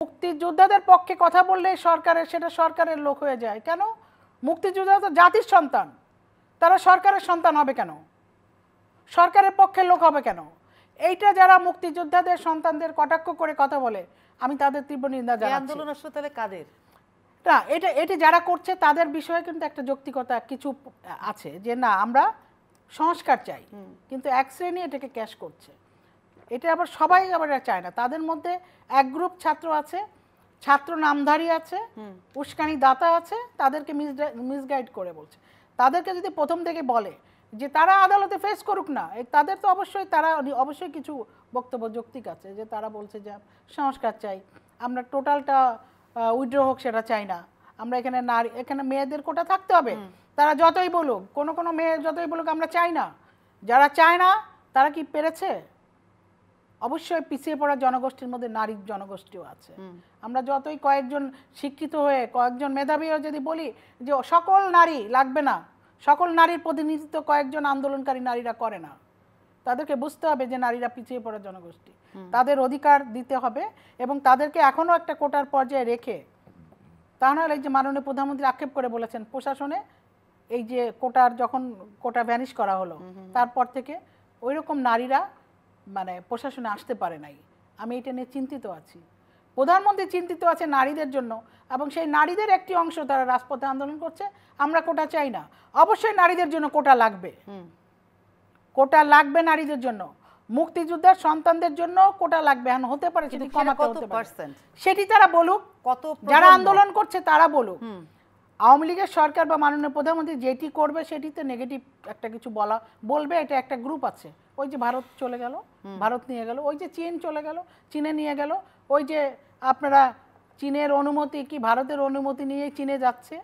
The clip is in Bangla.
মুক্তিযোদ্ধাদের পক্ষে কথা বললে সেটা সরকারের লোক হয়ে যায় কেন? মুক্তিযোদ্ধা তো জাতির সন্তান, তারা সরকারের সন্তান হবে কেন? সরকারের পক্ষের লোক হবে কেন? এইটা যারা মুক্তিযোদ্ধাদের সন্তানদের কটাক্ষ করে কথা বলে, আমি তাদের তীব্র নিন্দা জানাচ্ছি। আন্দোলন আসলে তাহলে কাদের? না, এটা যারা করছে তাদের বিষয়ে কিন্তু একটা যৌক্তিকতা কিছু আছে, যে না আমরা সংস্কার চাই, কিন্তু এক শ্রেণী এটাকে ক্যাশ করছে। এটা আবার সবাই আবার চায় না। তাদের মধ্যে এক গ্রুপ ছাত্র আছে, ছাত্র নামধারী আছে, উস্কানি দাতা আছে, তাদেরকে মিসগাইড করে বলছে। তাদেরকে যদি প্রথম থেকে বলে যে তারা আদালতে ফেস করুক না, তাদের তো অবশ্যই অবশ্যই কিছু বক্তব্য যৌক্তিক আছে, যে তারা বলছে যে সংস্কার চাই, আমরা টোটালটা উইথড্র হোক সেটা চাই না, আমরা এখানে মেয়েদের কোটা থাকতে হবে। তারা যতই বলুক, কোনো মেয়ে যতই বলুক আমরা চাই না, যারা চায় না তারা কি পেরেছে? অবশ্যই পিছিয়ে পড়া জনগোষ্ঠীর মধ্যে নারী জনগোষ্ঠীও আছে। আমরা যতই কয়েকজন শিক্ষিত হয়ে কয়েকজন মেধাবীও যদি বলি যে সকল নারী লাগবে না, সকল নারীর প্রতিনিধিত্ব কয়েকজন আন্দোলনকারী নারীরা করে না। তাদেরকে বুঝতে হবে যে নারীরা পিছিয়ে পড়া জনগোষ্ঠী, তাদের অধিকার দিতে হবে, এবং তাদেরকে এখনো একটা কোটার পর্যায়ে রেখে, তা নাহলে এই যে মাননীয় প্রধানমন্ত্রী আক্ষেপ করে বলেছেন প্রশাসনে এই যে যখন কোটা ভ্যানিশ করা হলো, তারপর থেকে ওই রকম নারীরা মানে প্রশাসনে আসতে পারে নাই। আমি এটা নিয়ে চিন্তিত আছি। প্রধানমন্ত্রী চিন্তিত আছে নারীদের জন্য, এবং সেই নারীদের একটি অংশ তারা রাজপথে আন্দোলন করছে, আমরা কোটা চাই না। অবশ্যই নারীদের জন্য কোটা লাগবে, কোটা লাগবে নারীদের জন্য, মুক্তিযোদ্ধার সন্তানদের জন্য কোটা লাগবে। এখন হতে পারে সেটি কমাতে হতে পারে, সেটি তারা বলুক, যারা আন্দোলন করছে তারা বলুক। আওয়ামী লীগের সরকার বা মাননীয় প্রধানমন্ত্রী যেটি করবে সেটিতে নেগেটিভ একটা কিছু বলবে, এটা একটা গ্রুপ আছে। ওই যে ভারত চলে গেল, ভারত নিয়ে গেল, ওই যে চীন চলে গেল, চীনে নিয়ে গেল, ওই যে আপনারা চীনের অনুমতি কি ভারতের অনুমতি নিয়ে চীনে যাচ্ছে।